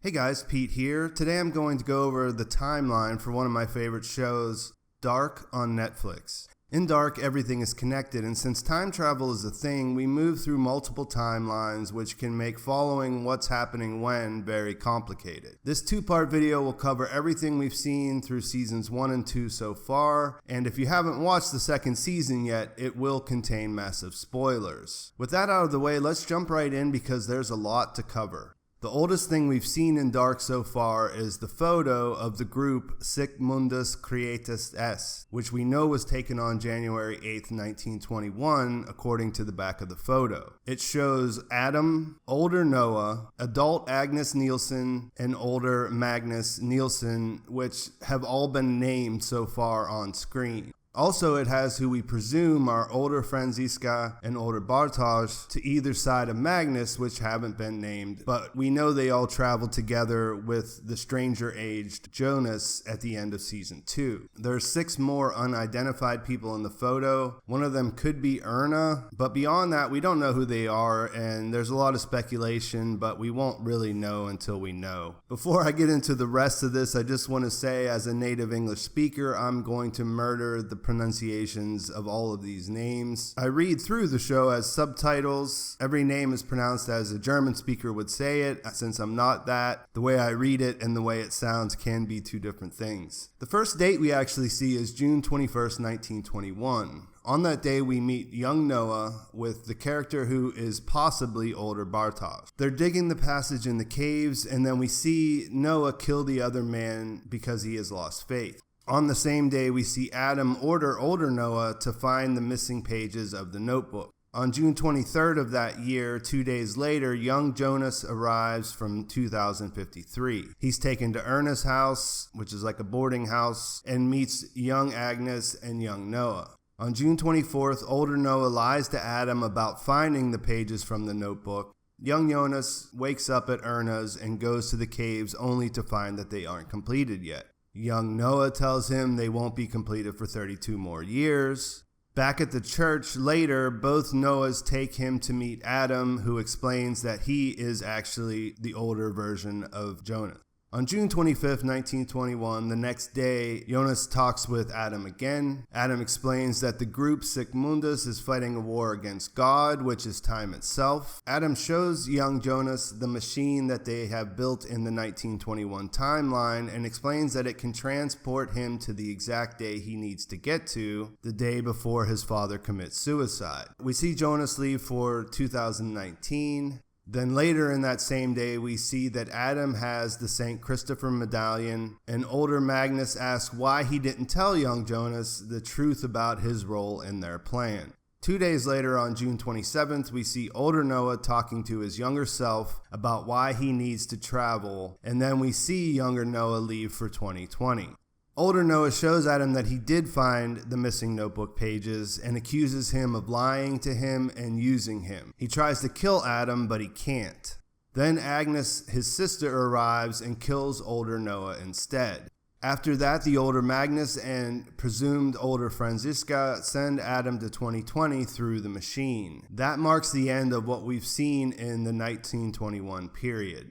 Hey guys, Pete here. Today I'm going to go over the timeline for one of my favorite shows, Dark on Netflix. In Dark, everything is connected, and since time travel is a thing, we move through multiple timelines, which can make following what's happening when very complicated. This two-part video will cover everything we've seen through seasons 1 and 2 so far, and if you haven't watched the second season yet, it will contain massive spoilers. With that out of the way, let's jump right in because there's a lot to cover. The oldest thing we've seen in Dark so far is the photo of the group Sic Mundus Creatus Est, which we know was taken on January 8th, 1921, according to the back of the photo. It shows Adam, older Noah, adult Agnes Nielsen, and older Magnus Nielsen, which have all been named so far on screen. Also, it has who we presume are older Franziska and older Bartosz to either side of Magnus, which haven't been named, but we know they all traveled together with the stranger-aged Jonas at the end of season 2. There are 6 more unidentified people in the photo. One of them could be Erna, but beyond that, we don't know who they are, and there's a lot of speculation, but we won't really know until we know. Before I get into the rest of this, I just want to say, as a native English speaker, I'm going to murder the pronunciations of all of these names. I read through the show as subtitles. Every name is pronounced as a German speaker would say it. Since I'm not that, the way I read it and the way it sounds can be two different things. The first date we actually see is June 21st, 1921. On that day, we meet young Noah with the character who is possibly older Bartosz. They're digging the passage in the caves, and then we see Noah kill the other man because he has lost faith. On the same day, we see Adam order older Noah to find the missing pages of the notebook. On June 23rd of that year, 2 days later, young Jonas arrives from 2053. He's taken to Erna's house, which is like a boarding house, and meets young Agnes and young Noah. On June 24th, older Noah lies to Adam about finding the pages from the notebook. Young Jonas wakes up at Erna's and goes to the caves only to find that they aren't completed yet. Young Noah tells him they won't be completed for 32 more years. Back at the church later, both Noahs take him to meet Adam, who explains that he is actually the older version of Jonas. On June 25th, 1921, the next day, Jonas talks with Adam again. Adam explains that the group Sic Mundus is fighting a war against God, which is time itself. Adam shows young Jonas the machine that they have built in the 1921 timeline and explains that it can transport him to the exact day he needs to get to, the day before his father commits suicide. We see Jonas leave for 2019. Then later in that same day, we see that Adam has the St. Christopher medallion, and older Magnus asks why he didn't tell young Jonas the truth about his role in their plan. 2 days later, on June 27th, we see older Noah talking to his younger self about why he needs to travel, and then we see younger Noah leave for 2020. Older Noah shows Adam that he did find the missing notebook pages and accuses him of lying to him and using him. He tries to kill Adam, but he can't. Then Agnes, his sister, arrives and kills older Noah instead. After that, the older Magnus and presumed older Franziska send Adam to 2020 through the machine. That marks the end of what we've seen in the 1921 period.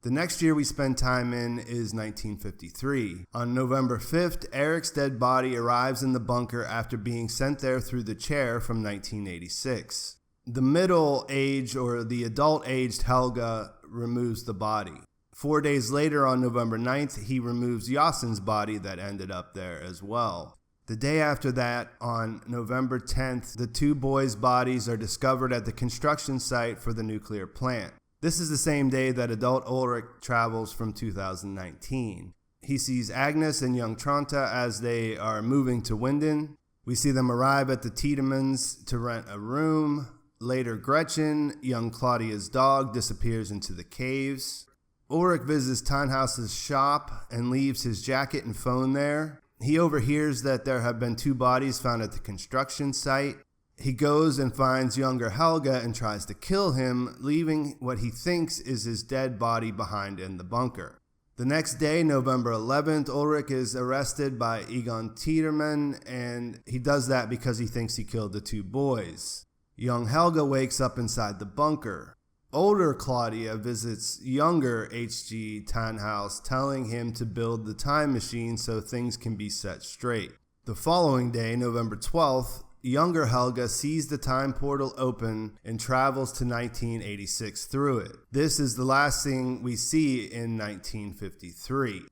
The next year we spend time in is 1953. On November 5th, Eric's dead body arrives in the bunker after being sent there through the chair from 1986. The middle-aged or the adult-aged Helga removes the body. 4 days later, on November 9th, he removes Yasin's body that ended up there as well. The day after that, on November 10th, the 2 boys' bodies are discovered at the construction site for the nuclear plant. This is the same day that adult Ulrich travels from 2019. He sees Agnes and young Tranta as they are moving to Winden. We see them arrive at the Tiedemanns to rent a room. Later, Gretchen, young Claudia's dog, disappears into the caves. Ulrich visits Tannhaus's shop and leaves his jacket and phone there. He overhears that there have been 2 bodies found at the construction site. He goes and finds younger Helga and tries to kill him, leaving what he thinks is his dead body behind in the bunker. The next day, November 11th, Ulrich is arrested by Egon Tiedemann, and he does that because he thinks he killed the 2 boys. Young Helga wakes up inside the bunker. Older Claudia visits younger H.G. Tannhaus, telling him to build the time machine so things can be set straight. The following day, November 12th, younger Helga sees the time portal open and travels to 1986 through it. This is the last thing we see in 1953.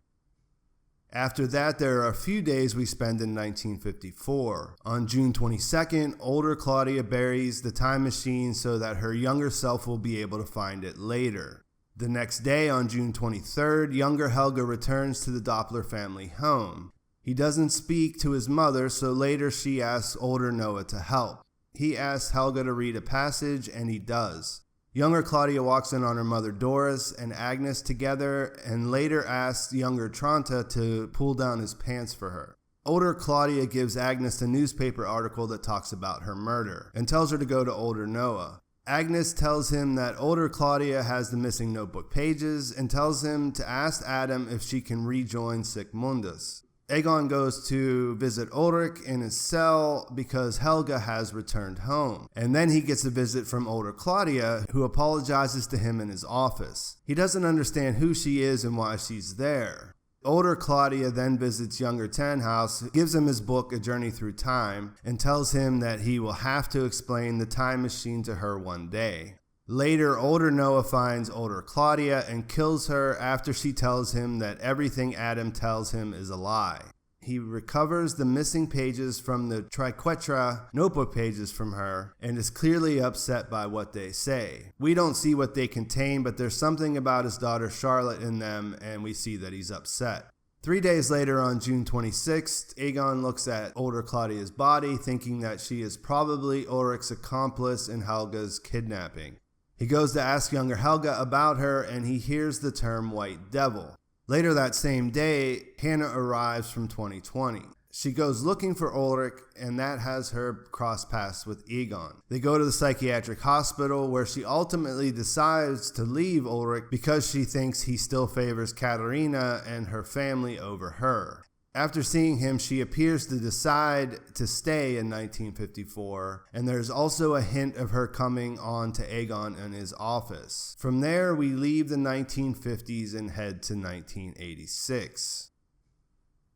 After that, there are a few days we spend in 1954. On June 22nd, older Claudia buries the time machine so that her younger self will be able to find it later. The next day, on June 23rd, younger Helga returns to the Doppler family home. He doesn't speak to his mother, so later she asks older Noah to help. He asks Helga to read a passage, and he does. Younger Claudia walks in on her mother Doris and Agnes together, and later asks younger Tranta to pull down his pants for her. Older Claudia gives Agnes a newspaper article that talks about her murder, and tells her to go to older Noah. Agnes tells him that older Claudia has the missing notebook pages, and tells him to ask Adam if she can rejoin Sic Mundus. Egon goes to visit Ulrich in his cell because Helga has returned home. And then he gets a visit from older Claudia, who apologizes to him in his office. He doesn't understand who she is and why she's there. Older Claudia then visits younger Tannhaus, gives him his book, A Journey Through Time, and tells him that he will have to explain the time machine to her one day. Later, older Noah finds older Claudia and kills her after she tells him that everything Adam tells him is a lie. He recovers the missing pages from the triquetra notebook pages from her and is clearly upset by what they say. We don't see what they contain, but there's something about his daughter Charlotte in them, and we see that he's upset. 3 days later, on June 26th, Egon looks at older Claudia's body, thinking that she is probably Ulrich's accomplice in Helga's kidnapping. He goes to ask younger Helga about her, and he hears the term white devil. Later that same day, Hannah arrives from 2020. She goes looking for Ulrich, and that has her cross paths with Egon. They go to the psychiatric hospital, where she ultimately decides to leave Ulrich because she thinks he still favors Katarina and her family over her. After seeing him, she appears to decide to stay in 1954, and there's also a hint of her coming on to Egon in his office. From there, we leave the 1950s and head to 1986.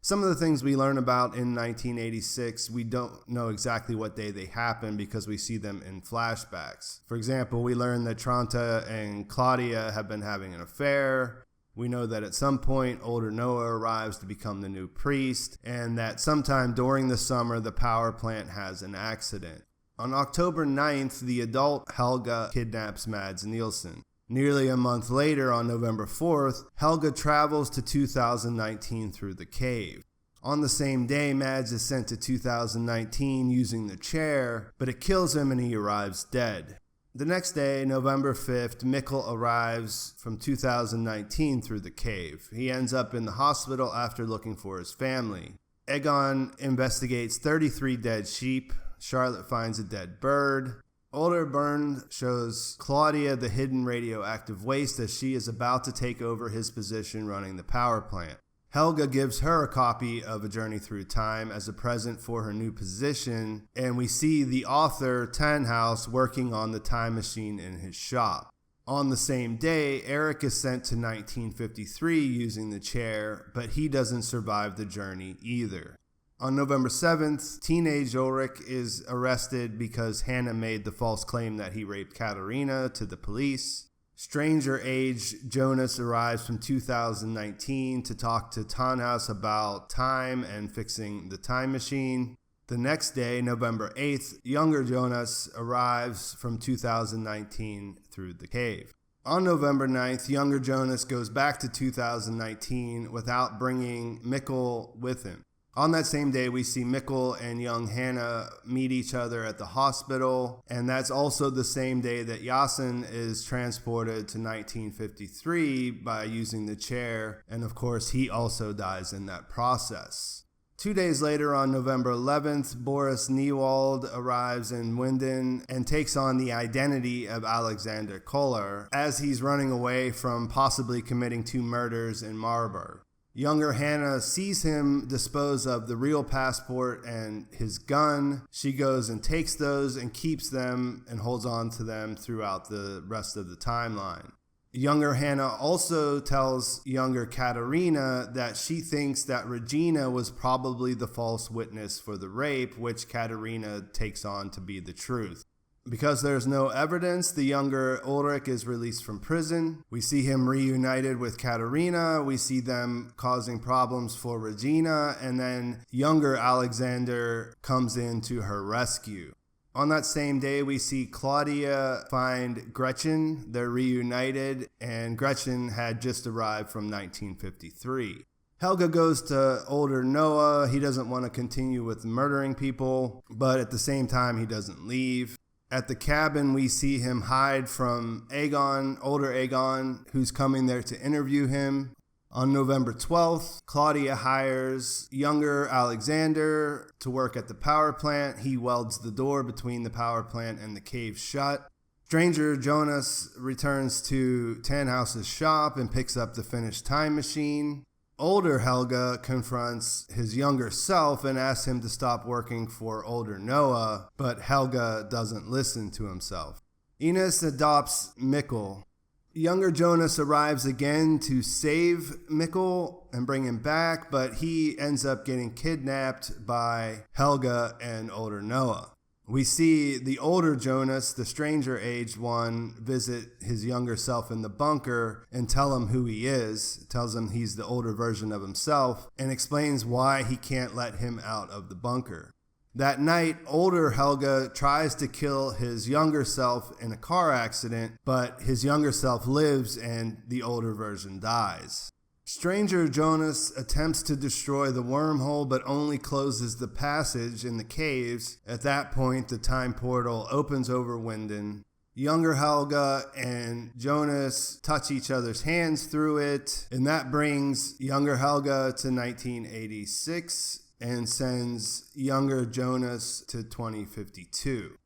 Some of the things we learn about in 1986, we don't know exactly what day they happen because we see them in flashbacks. For example, we learn that Tranta and Claudia have been having an affair. We know that at some point, older Noah arrives to become the new priest, and that sometime during the summer, the power plant has an accident. On October 9th, the adult Helga kidnaps Mads Nielsen. Nearly a month later, on November 4th, Helga travels to 2019 through the cave. On the same day, Mads is sent to 2019 using the chair, but it kills him and he arrives dead. The next day, November 5th, Mikkel arrives from 2019 through the cave. He ends up in the hospital after looking for his family. Egon investigates 33 dead sheep. Charlotte finds a dead bird. Older Bernd shows Claudia the hidden radioactive waste as she is about to take over his position running the power plant. Helga gives her a copy of A Journey Through Time as a present for her new position, and we see the author, Tannhaus, working on the time machine in his shop. On the same day, Eric is sent to 1953 using the chair, but he doesn't survive the journey either. On November 7th, teenage Ulrich is arrested because Hannah made the false claim that he raped Katarina to the police. Stranger age Jonas arrives from 2019 to talk to Tannhaus about time and fixing the time machine. The next day, November 8th, younger Jonas arrives from 2019 through the cave. On November 9th, younger Jonas goes back to 2019 without bringing Mikkel with him. On that same day, we see Mikkel and young Hannah meet each other at the hospital, and that's also the same day that Yasin is transported to 1953 by using the chair, and of course he also dies in that process. 2 days later, on November 11th, Boris Niewald arrives in Winden and takes on the identity of Alexander Koller as he's running away from possibly committing 2 murders in Marburg. Younger Hannah sees him dispose of the real passport and his gun. She goes and takes those and keeps them and holds on to them throughout the rest of the timeline. Younger Hannah also tells younger Katerina that she thinks that Regina was probably the false witness for the rape, which Katerina takes on to be the truth. Because there's no evidence, the younger Ulrich is released from prison. We see him reunited with Katerina. We see them causing problems for Regina, and then younger Alexander comes in to her rescue. On that same day, we see Claudia find Gretchen. They're reunited, and Gretchen had just arrived from 1953. Helga goes to older Noah. He doesn't want to continue with murdering people, but at the same time, he doesn't leave. At the cabin, we see him hide from Egon, older Egon, who's coming there to interview him. On November 12th, Claudia hires younger Alexander to work at the power plant. He welds the door between the power plant and the cave shut. Stranger Jonas returns to Tannhaus's shop and picks up the finished time machine. Older Helga confronts his younger self and asks him to stop working for older Noah, but Helga doesn't listen to himself. Ines adopts Mikkel. Younger Jonas arrives again to save Mikkel and bring him back, but he ends up getting kidnapped by Helga and older Noah. We see the older Jonas, the stranger-aged one, visit his younger self in the bunker and tell him who he is, tells him he's the older version of himself, and explains why he can't let him out of the bunker. That night, older Helga tries to kill his younger self in a car accident, but his younger self lives and the older version dies. Stranger Jonas attempts to destroy the wormhole, but only closes the passage in the caves. At that point, the time portal opens over Winden. Younger Helga and Jonas touch each other's hands through it, and that brings younger Helga to 1986 and sends younger Jonas to 2052.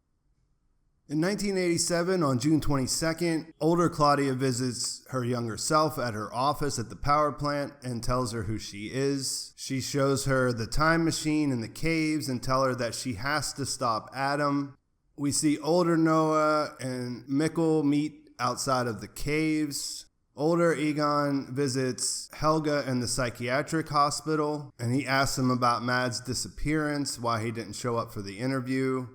In 1987, on June 22nd, older Claudia visits her younger self at her office at the power plant and tells her who she is. She shows her the time machine in the caves and tells her that she has to stop Adam. We see older Noah and Mikkel meet outside of the caves. Older Egon visits Helga in the psychiatric hospital, and he asks him about Mad's disappearance, why he didn't show up for the interview.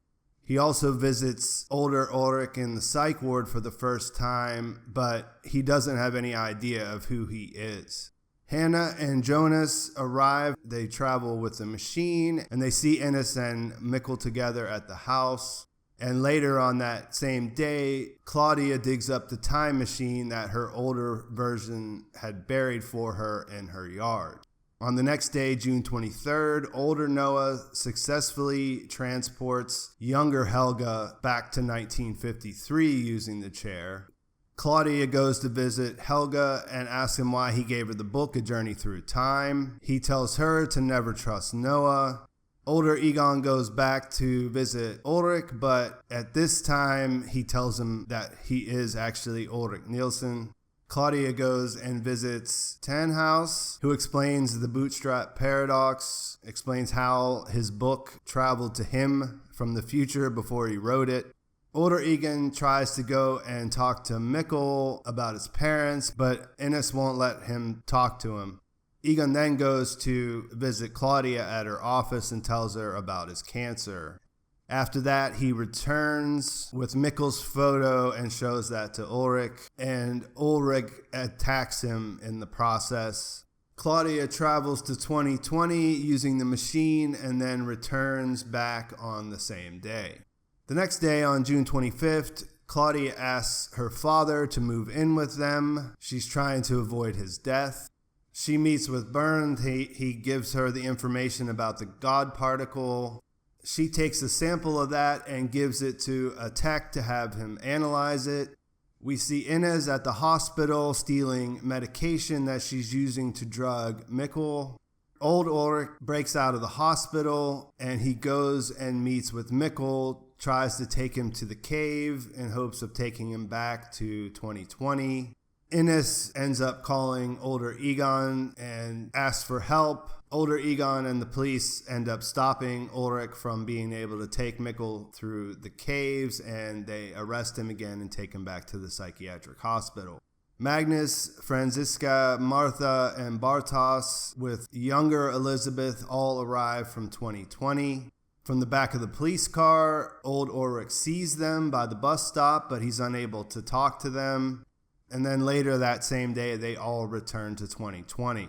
He also visits older Ulrich in the psych ward for the first time, but he doesn't have any idea of who he is. Hannah and Jonas arrive. They travel with the machine, and they see Ines and Mikkel together at the house. And later on that same day, Claudia digs up the time machine that her older version had buried for her in her yard. On the next day, June 23rd, older Noah successfully transports younger Helga back to 1953 using the chair. Claudia goes to visit Helga and asks him why he gave her the book, A Journey Through Time. He tells her to never trust Noah. Older Egon goes back to visit Ulrich, but at this time, he tells him that he is actually Ulrich Nielsen. Claudia goes and visits Tannhaus, who explains the bootstrap paradox, explains how his book traveled to him from the future before he wrote it. Older Egon tries to go and talk to Mikkel about his parents, but Ines won't let him talk to him. Egon then goes to visit Claudia at her office and tells her about his cancer. After that, he returns with Mikkel's photo and shows that to Ulrich, and Ulrich attacks him in the process. Claudia travels to 2020 using the machine and then returns back on the same day. The next day, on June 25th, Claudia asks her father to move in with them. She's trying to avoid his death. She meets with Bernd. He gives her the information about the God particle. She takes a sample of that and gives it to a tech to have him analyze it. We see Ines at the hospital stealing medication that she's using to drug Mikkel. Old Ulrich breaks out of the hospital and he goes and meets with Mikkel, tries to take him to the cave in hopes of taking him back to 2020. Innes ends up calling older Egon and asks for help. Older Egon and the police end up stopping Ulrich from being able to take Mikkel through the caves, and they arrest him again and take him back to the psychiatric hospital. Magnus, Franziska, Martha, and Bartos with younger Elizabeth all arrive from 2020. From the back of the police car, old Ulrich sees them by the bus stop, but he's unable to talk to them. And then later that same day, they all return to 2020.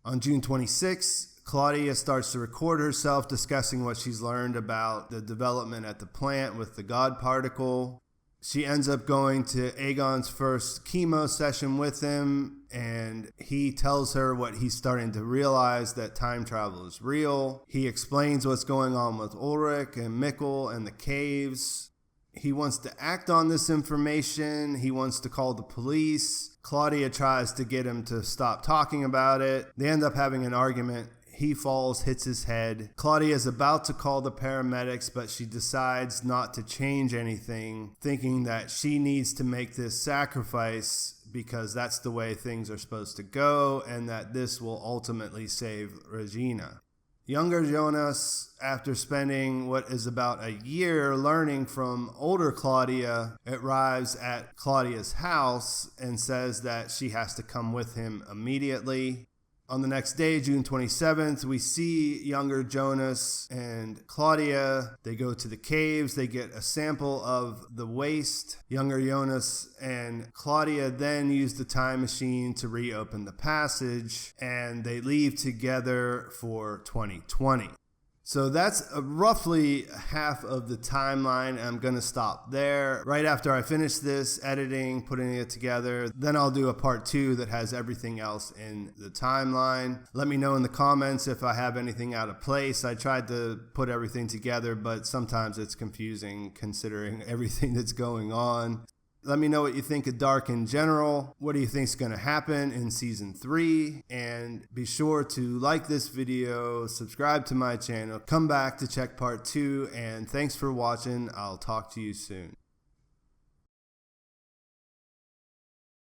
On June 26, Claudia starts to record herself discussing what she's learned about the development at the plant with the God particle. She ends up going to Egon's first chemo session with him, and he tells her what he's starting to realize, that time travel is real. He explains what's going on with Ulrich and Mikkel and the caves. He wants to act on this information. He wants to call the police. Claudia tries to get him to stop talking about it. They end up having an argument. He falls, hits his head. Claudia is about to call the paramedics, but she decides not to change anything, thinking that she needs to make this sacrifice because that's the way things are supposed to go, and that this will ultimately save Regina. Younger Jonas, after spending what is about a year learning from older Claudia, arrives at Claudia's house and says that she has to come with him immediately. On the next day, June 27th, we see younger Jonas and Claudia. They go to the caves. They get a sample of the waste. Younger Jonas and Claudia then use the time machine to reopen the passage, and they leave together for 2020. So that's roughly half of the timeline. I'm going to stop there. Right after I finish this editing, putting it together, then I'll do a part 2 that has everything else in the timeline. Let me know in the comments if I have anything out of place. I tried to put everything together, but sometimes it's confusing considering everything that's going on. Let me know what you think of Dark in general. What do you think is going to happen in Season 3? And be sure to like this video, subscribe to my channel, come back to check Part 2, and thanks for watching. I'll talk to you soon.